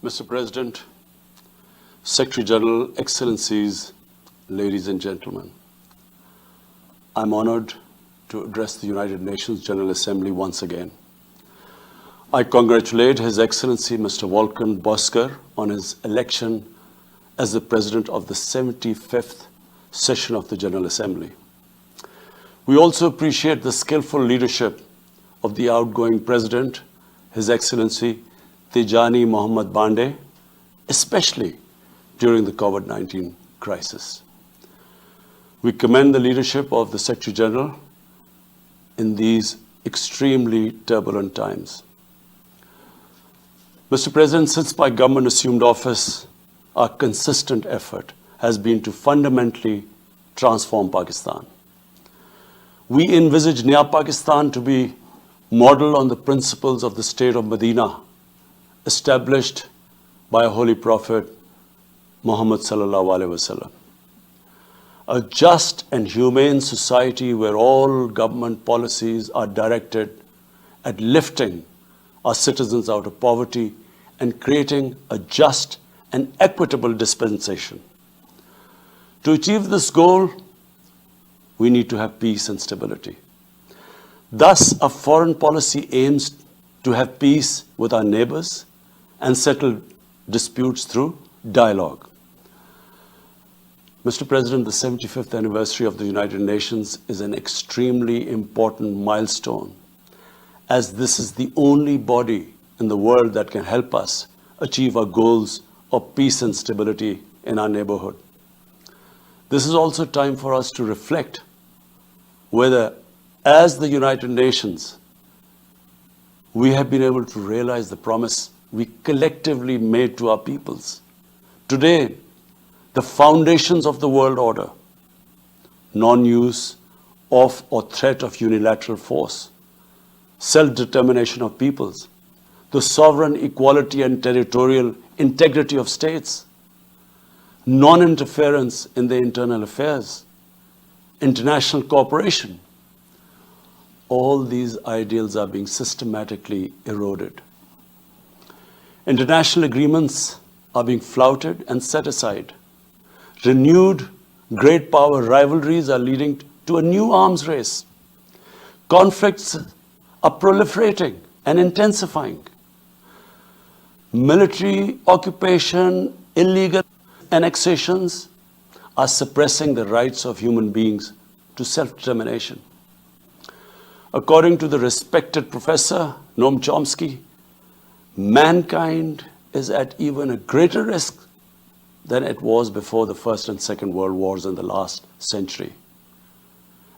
Mr. President, Secretary General, Excellencies, ladies and gentlemen, I'm honored to address the United Nations General Assembly once again. I congratulate His Excellency Mr. Volkan Bozkır on his election as the President of the 75th session of the General Assembly. We also appreciate the skillful leadership of the outgoing President, His Excellency Tijani Mohammad Bande, especially during the COVID-19 crisis. We commend the leadership of the Secretary General in these extremely turbulent times. Mr. President, since my government assumed office, our consistent effort has been to fundamentally transform Pakistan. We envisage Naya Pakistan to be modeled on the principles of the state of Medina, established by a holy prophet, Muhammad sallallahu alaihi wasallam. A just and humane society where all government policies are directed at lifting our citizens out of poverty and creating a just and equitable dispensation. To achieve this goal, we need to have peace and stability. Thus, our foreign policy aims to have peace with our neighbors and settle disputes through dialogue. Mr. President, the 75th anniversary of the United Nations is an extremely important milestone, as this is the only body in the world that can help us achieve our goals of peace and stability in our neighborhood. This is also time for us to reflect whether, as the United Nations, we have been able to realize the promise we collectively made to our peoples. Today, the foundations of the world order, non-use of or threat of unilateral force, self-determination of peoples, the sovereign equality and territorial integrity of states, non-interference in their internal affairs, international cooperation, all these ideals are being systematically eroded. International agreements are being flouted and set aside. Renewed great power rivalries are leading to a new arms race. Conflicts are proliferating and intensifying. Military occupation, illegal annexations are suppressing the rights of human beings to self-determination. According to the respected professor Noam Chomsky, mankind is at even a greater risk than it was before the First and Second World Wars in the last century.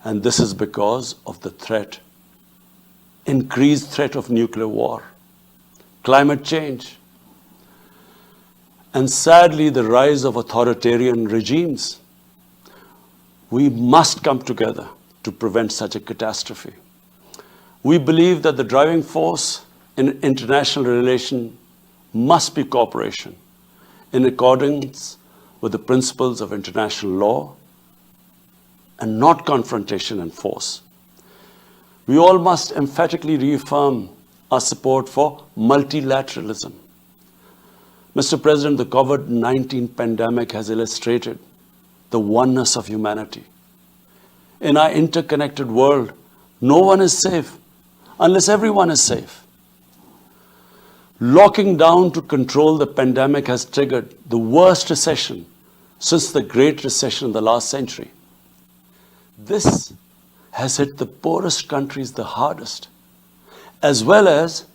And this is because of the threat, increased threat of nuclear war, climate change, and sadly the rise of authoritarian regimes. We must come together to prevent such a catastrophe. We believe that the driving force in international relations must be cooperation in accordance with the principles of international law and not confrontation and force. We all must emphatically reaffirm our support for multilateralism. Mr. President, the COVID-19 pandemic has illustrated the oneness of humanity. In our interconnected world, no one is safe unless everyone is safe. Locking down to control the pandemic has triggered the worst recession since the Great Recession in the last century. This has hit the poorest countries the hardest, as well as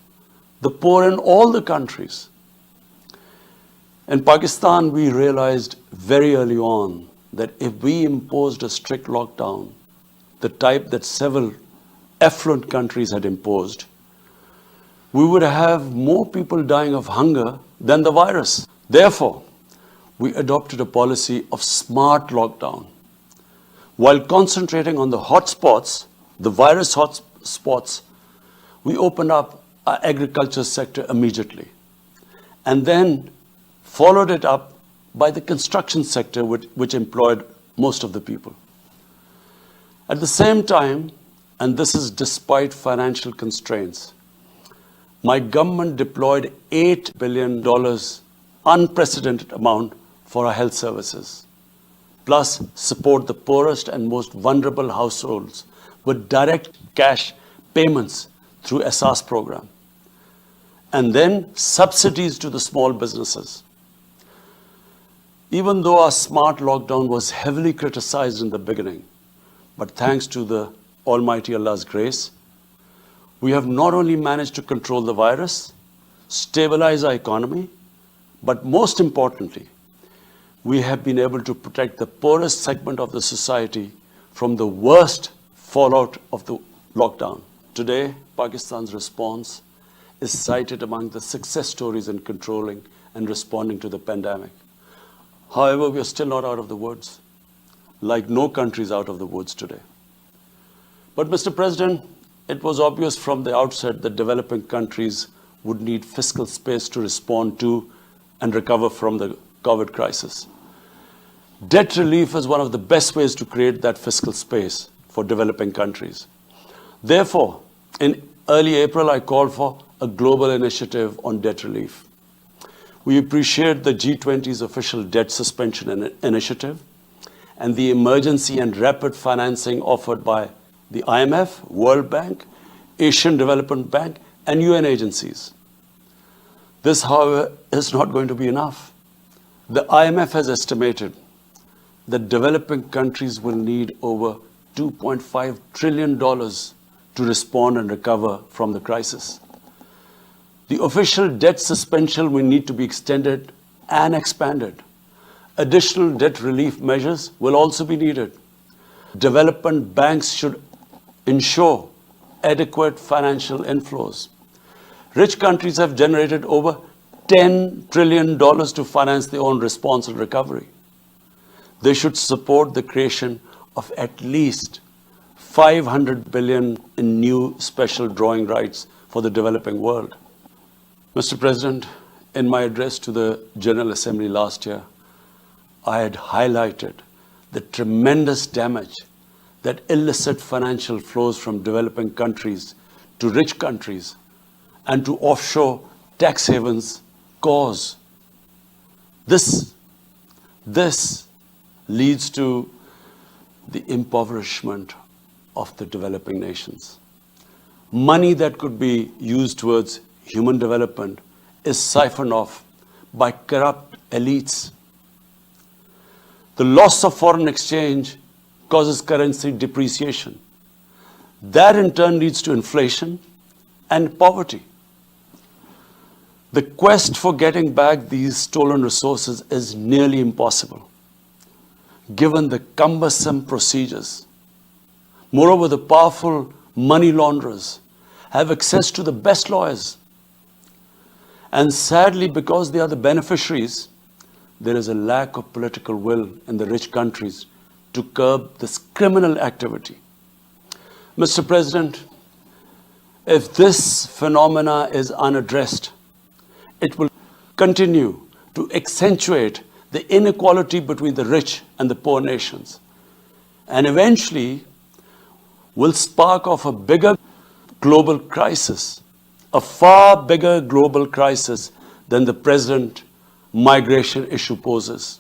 the poor in all the countries. In Pakistan, we realized very early on that if we imposed a strict lockdown, the type that several affluent countries had imposed, we would have more people dying of hunger than the virus. Therefore, we adopted a policy of smart lockdown. While concentrating on the hotspots, the virus hotspots, we opened up our agriculture sector immediately and then followed it up by the construction sector, which employed most of the people. At the same time, and this is despite financial constraints, my government deployed $8 billion, unprecedented amount for our health services, plus support the poorest and most vulnerable households with direct cash payments through SR's program, and then subsidies to the small businesses. Even though our smart lockdown was heavily criticized in the beginning, but thanks to the Almighty Allah's grace, we have not only managed to control the virus, stabilize our economy, but most importantly, we have been able to protect the poorest segment of the society from the worst fallout of the lockdown. Today, Pakistan's response is cited among the success stories in controlling and responding to the pandemic. However, we are still not out of the woods, like no country is out of the woods today. But Mr. President, it was obvious from the outset that developing countries would need fiscal space to respond to and recover from the COVID crisis. Debt relief is one of the best ways to create that fiscal space for developing countries. Therefore, in early April, I called for a global initiative on debt relief. We appreciate the G20's official debt suspension initiative and the emergency and rapid financing offered by the IMF, World Bank, Asian Development Bank, and UN agencies. This, however, is not going to be enough. The IMF has estimated that developing countries will need over $2.5 trillion to respond and recover from the crisis. The official debt suspension will need to be extended and expanded. Additional debt relief measures will also be needed. Development banks should ensure adequate financial inflows. Rich countries have generated over $10 trillion to finance their own response and recovery. They should support the creation of at least $500 billion in new special drawing rights for the developing world. Mr. President, in my address to the General Assembly last year, I had highlighted the tremendous damage that illicit financial flows from developing countries to rich countries and to offshore tax havens cause. This leads to the impoverishment of the developing nations. Money that could be used towards human development is siphoned off by corrupt elites. The loss of foreign exchange causes currency depreciation. That in turn leads to inflation and poverty. The quest for getting back these stolen resources is nearly impossible, given the cumbersome procedures. Moreover, the powerful money launderers have access to the best lawyers. And sadly, because they are the beneficiaries, there is a lack of political will in the rich countries to curb this criminal activity. Mr. President, if this phenomena is unaddressed, it will continue to accentuate the inequality between the rich and the poor nations, and eventually will spark off a bigger global crisis, a far bigger global crisis than the present migration issue poses.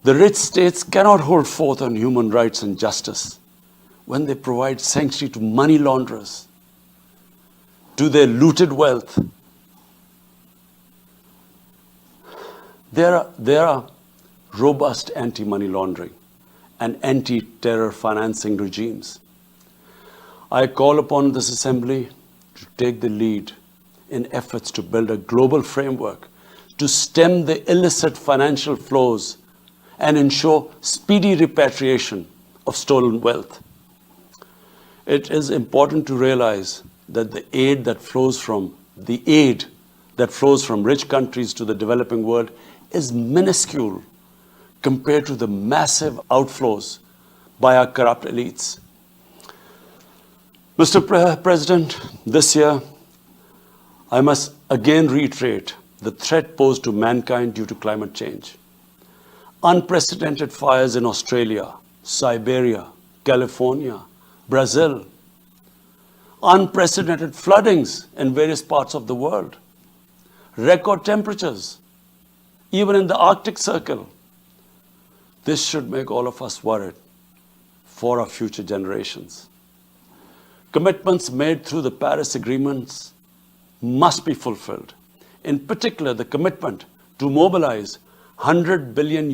The rich states cannot hold forth on human rights and justice when they provide sanctuary to money launderers, to their looted wealth. There are robust anti-money laundering and anti-terror financing regimes. I call upon this Assembly to take the lead in efforts to build a global framework to stem the illicit financial flows and ensure speedy repatriation of stolen wealth. It is important to realize that the aid that flows from rich countries to the developing world is minuscule compared to the massive outflows by our corrupt elites. Mr. President, this year, I must again reiterate the threat posed to mankind due to climate change. Unprecedented fires in Australia, Siberia, California, Brazil unprecedented floodings in various parts of the world, record temperatures, even in the Arctic Circle. This should make all of us worried for our future generations. Commitments made through the Paris agreements must be fulfilled. In particular, the commitment to mobilize $100 billion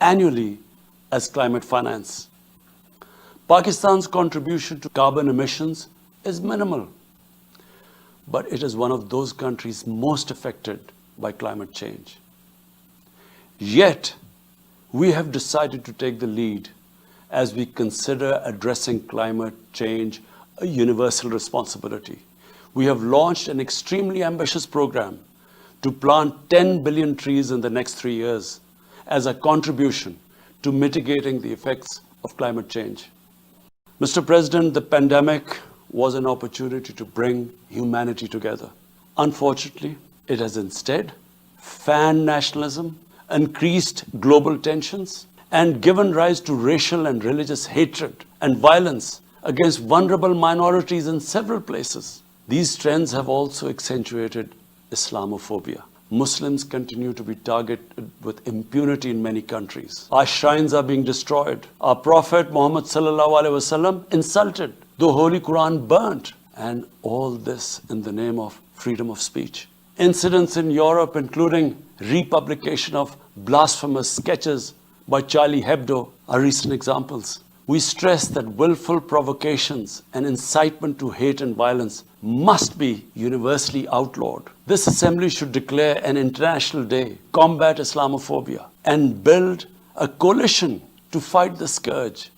annually as climate finance. Pakistan's contribution to carbon emissions is minimal, but it is one of those countries most affected by climate change. Yet, we have decided to take the lead as we consider addressing climate change a universal responsibility. We have launched an extremely ambitious program to plant 10 billion trees in the next 3 years as a contribution to mitigating the effects of climate change. Mr. President, the pandemic was an opportunity to bring humanity together. Unfortunately, it has instead fanned nationalism, increased global tensions, and given rise to racial and religious hatred and violence against vulnerable minorities in several places. These trends have also accentuated Islamophobia. Muslims continue to be targeted with impunity in many countries. Our shrines are being destroyed. Our Prophet Muhammad sallallahu alaihi wasallam insulted. The Holy Quran burnt. And all this in the name of freedom of speech. Incidents in Europe, including republication of blasphemous sketches by Charlie Hebdo, are recent examples. We stress that willful provocations and incitement to hate and violence must be universally outlawed. This assembly should declare an international day, combat Islamophobia, and build a coalition to fight the scourge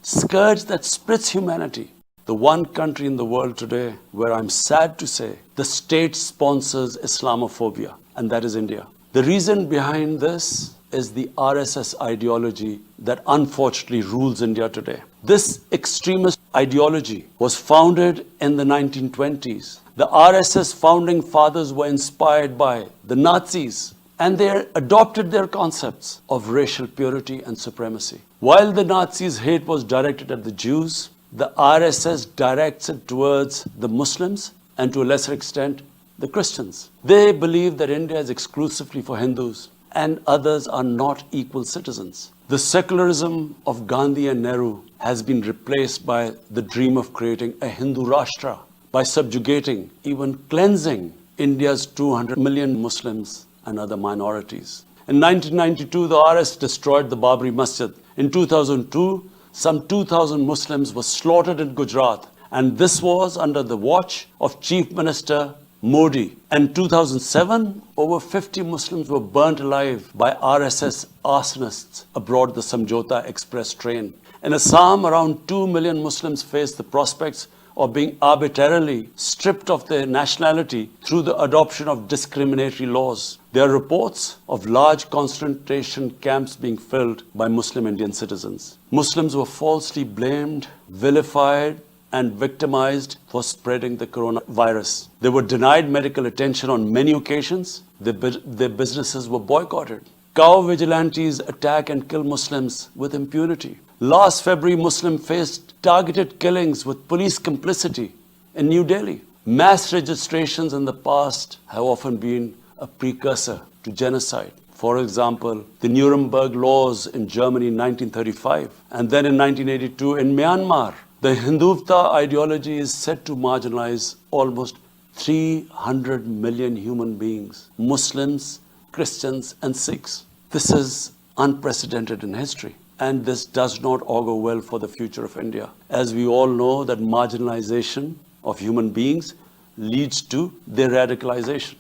that splits humanity. The one country in the world today where I'm sad to say the state sponsors Islamophobia, and that is India. The reason behind this is the RSS ideology that unfortunately rules India today. This extremist ideology was founded in the 1920s. The RSS founding fathers were inspired by the Nazis, and they adopted their concepts of racial purity and supremacy. While the Nazis' hate was directed at the Jews, the RSS directs it towards the Muslims and to a lesser extent, the Christians. They believe that India is exclusively for Hindus and others are not equal citizens. The secularism of Gandhi and Nehru has been replaced by the dream of creating a Hindu Rashtra by subjugating, even cleansing India's 200 million Muslims and other minorities. In 1992, the RSS destroyed the Babri Masjid. In 2002, some 2,000 Muslims were slaughtered in Gujarat, and this was under the watch of Chief Minister Modi. In 2007, over 50 Muslims were burnt alive by RSS arsonists aboard the Samjhauta Express train. In Assam, around 2 million Muslims faced the prospects of being arbitrarily stripped of their nationality through the adoption of discriminatory laws. There are reports of large concentration camps being filled by Muslim Indian citizens. Muslims were falsely blamed, vilified, and victimized for spreading the coronavirus. They were denied medical attention on many occasions. Their businesses were boycotted. Cow vigilantes attack and kill Muslims with impunity. Last February, Muslims faced targeted killings with police complicity in New Delhi. Mass registrations in the past have often been a precursor to genocide. For example, the Nuremberg laws in Germany in 1935, and then in 1982 in Myanmar. The Hindutva ideology is said to marginalize almost 300 million human beings, Muslims, Christians, and Sikhs. This is unprecedented in history, and this does not augur well for the future of India. As we all know that marginalization of human beings leads to their radicalization.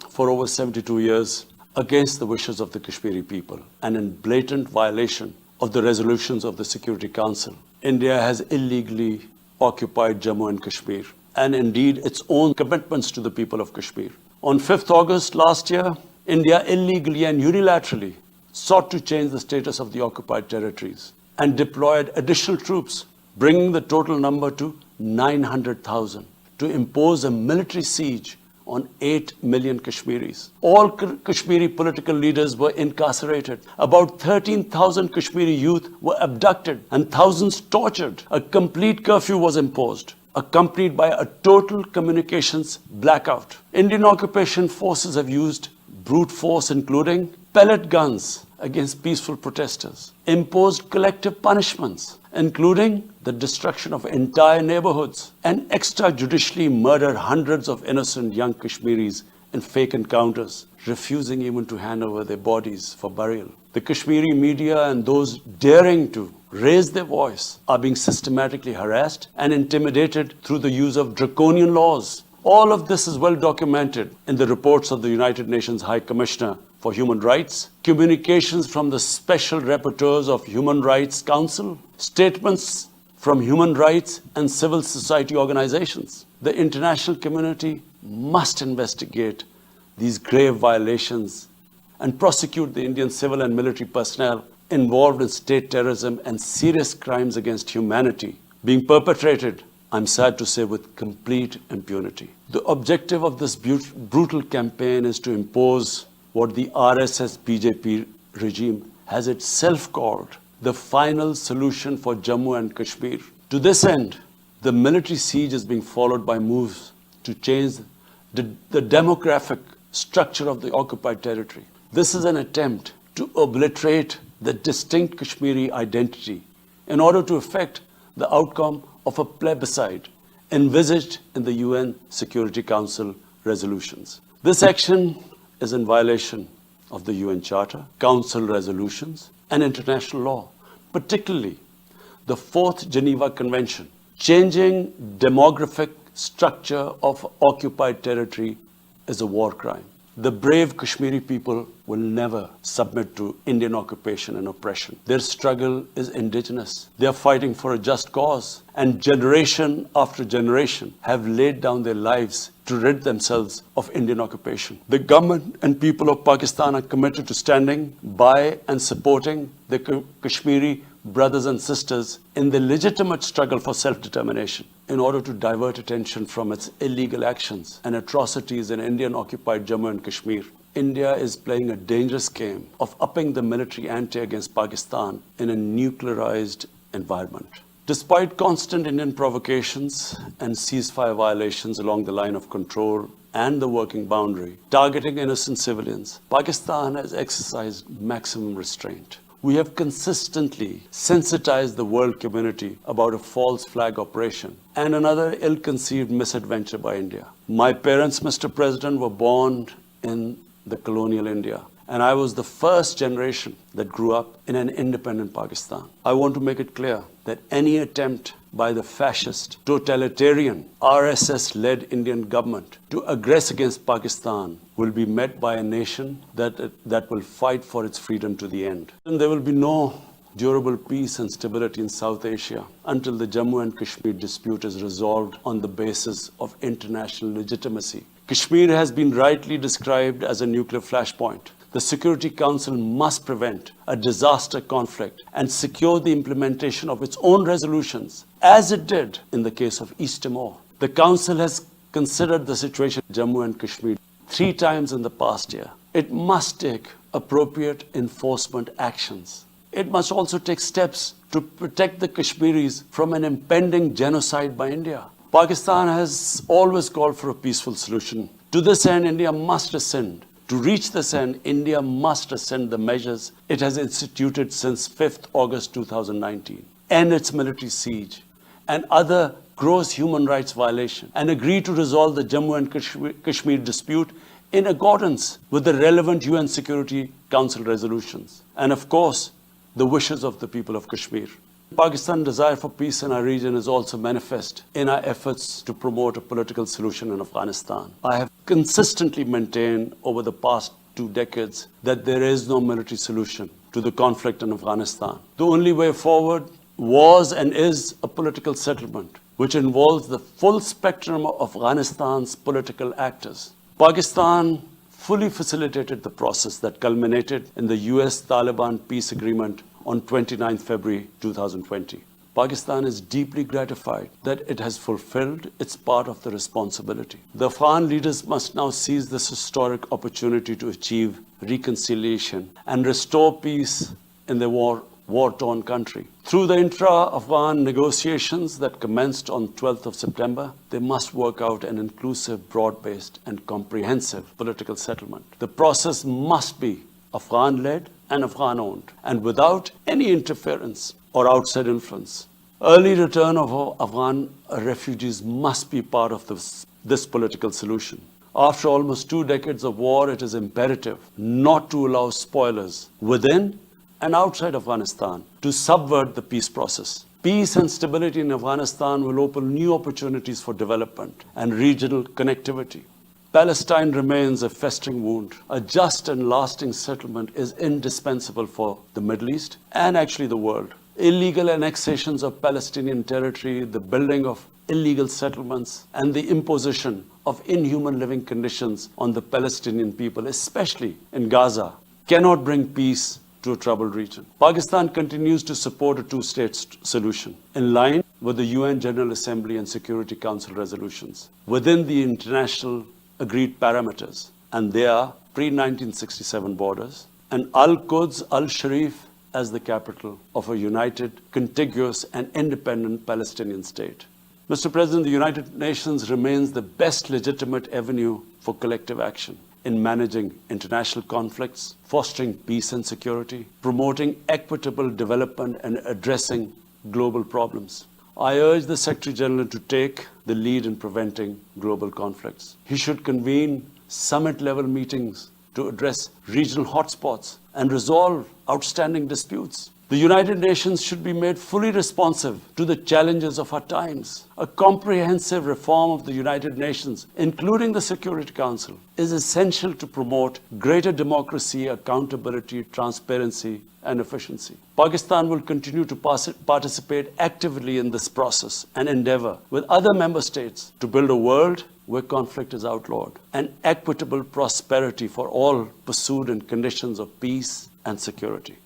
For over 72 years, against the wishes of the Kashmiri people, and in blatant violation of the resolutions of the Security Council, India has illegally occupied Jammu and Kashmir, and indeed its own commitments to the people of Kashmir. On 5th August last year, India illegally and unilaterally sought to change the status of the occupied territories and deployed additional troops, bringing the total number to 900,000, to impose a military siege on 8 million Kashmiris. All Kashmiri political leaders were incarcerated. About 13,000 Kashmiri youth were abducted and thousands tortured. A complete curfew was imposed. accompanied by a total communications blackout. Indian occupation forces have used brute force, including pellet guns against peaceful protesters, imposed collective punishments, including the destruction of entire neighborhoods, and extrajudicially murdered hundreds of innocent young Kashmiris in fake encounters, refusing even to hand over their bodies for burial. The Kashmiri media and those daring to raise their voice are being systematically harassed and intimidated through the use of draconian laws. All of this is well documented in the reports of the United Nations High Commissioner for Human Rights, communications from the Special Rapporteurs of Human Rights Council, statements from human rights and civil society organizations. The international community must investigate these grave violations and prosecute the Indian civil and military personnel involved in state terrorism and serious crimes against humanity being perpetrated, I'm sad to say, with complete impunity. The objective of this brutal campaign is to impose what the RSS BJP regime has itself called the final solution for Jammu and Kashmir. To this end, the military siege is being followed by moves to change the demographic structure of the occupied territory. This is an attempt to obliterate the distinct Kashmiri identity in order to effect the outcome of a plebiscite envisaged in the UN Security Council resolutions. This action is in violation of the UN Charter, Council resolutions, and international law, particularly the Fourth Geneva Convention. Changing demographic structure of occupied territory is a war crime. The brave Kashmiri people will never submit to Indian occupation and oppression. Their struggle is indigenous. They are fighting for a just cause, and generation after generation have laid down their lives to rid themselves of Indian occupation. The government and people of Pakistan are committed to standing by and supporting the Kashmiri brothers and sisters in the legitimate struggle for self-determination in order to divert attention from its illegal actions and atrocities in Indian-occupied Jammu and Kashmir. India is playing a dangerous game of upping the military ante against Pakistan in a nuclearized environment. Despite constant Indian provocations and ceasefire violations along the line of control and the working boundary, targeting innocent civilians, Pakistan has exercised maximum restraint. We have consistently sensitized the world community about a false flag operation and another ill-conceived misadventure by India. My parents, Mr. President, were born in the colonial India, and I was the first generation that grew up in an independent Pakistan. I want to make it clear that any attempt by the fascist, totalitarian, RSS-led Indian government to aggress against Pakistan will be met by a nation that will fight for its freedom to the end. And there will be no durable peace and stability in South Asia until the Jammu and Kashmir dispute is resolved on the basis of international legitimacy. Kashmir has been rightly described as a nuclear flashpoint. The Security Council must prevent a disaster conflict and secure the implementation of its own resolutions, as it did in the case of East Timor. The Council has considered the situation in Jammu and Kashmir 3 times in the past year. It must take appropriate enforcement actions. It must also take steps to protect the Kashmiris from an impending genocide by India. Pakistan has always called for a peaceful solution. To this end, India must ascend. To reach this end, India must ascend the measures it has instituted since 5th August 2019, end its military siege and other gross human rights violations, and agree to resolve the Jammu and Kashmir dispute in accordance with the relevant UN Security Council resolutions, and of course, the wishes of the people of Kashmir. Pakistan's desire for peace in our region is also manifest in our efforts to promote a political solution in Afghanistan. I have consistently maintained over the past 2 decades that there is no military solution to the conflict in Afghanistan. The only way forward was and is a political settlement, which involves the full spectrum of Afghanistan's political actors. Pakistan fully facilitated the process that culminated in the US-Taliban peace agreement on 29 February 2020. Pakistan is deeply gratified that it has fulfilled its part of the responsibility. The Afghan leaders must now seize this historic opportunity to achieve reconciliation and restore peace in their war war-torn country. Through the intra-Afghan negotiations that commenced on 12th of September, they must work out an inclusive, broad-based and comprehensive political settlement. The process must be Afghan-led and Afghan-owned, and without any interference or outside influence. Early return of Afghan refugees must be part of this political solution. After almost 2 decades of war, it is imperative not to allow spoilers within and outside Afghanistan to subvert the peace process. Peace and stability in Afghanistan will open new opportunities for development and regional connectivity. Palestine remains a festering wound. A just and lasting settlement is indispensable for the Middle East and actually the world. Illegal annexations of Palestinian territory, the building of illegal settlements, and the imposition of inhuman living conditions on the Palestinian people, especially in Gaza, cannot bring peace to a troubled region. Pakistan continues to support a two-state solution in line with the UN General Assembly and Security Council resolutions within the international agreed parameters, and they are pre-1967 borders, and Al-Quds, Al-Sharif as the capital of a united, contiguous and independent Palestinian state. Mr. President, the United Nations remains the best legitimate avenue for collective action in managing international conflicts, fostering peace and security, promoting equitable development and addressing global problems. I urge the Secretary General to take the lead in preventing global conflicts. He should convene summit-level meetings to address regional hotspots and resolve outstanding disputes. The United Nations should be made fully responsive to the challenges of our times. A comprehensive reform of the United Nations, including the Security Council, is essential to promote greater democracy, accountability, transparency, and efficiency. Pakistan will continue to participate actively in this process and endeavor with other member states to build a world where conflict is outlawed and equitable prosperity for all pursued in conditions of peace and security.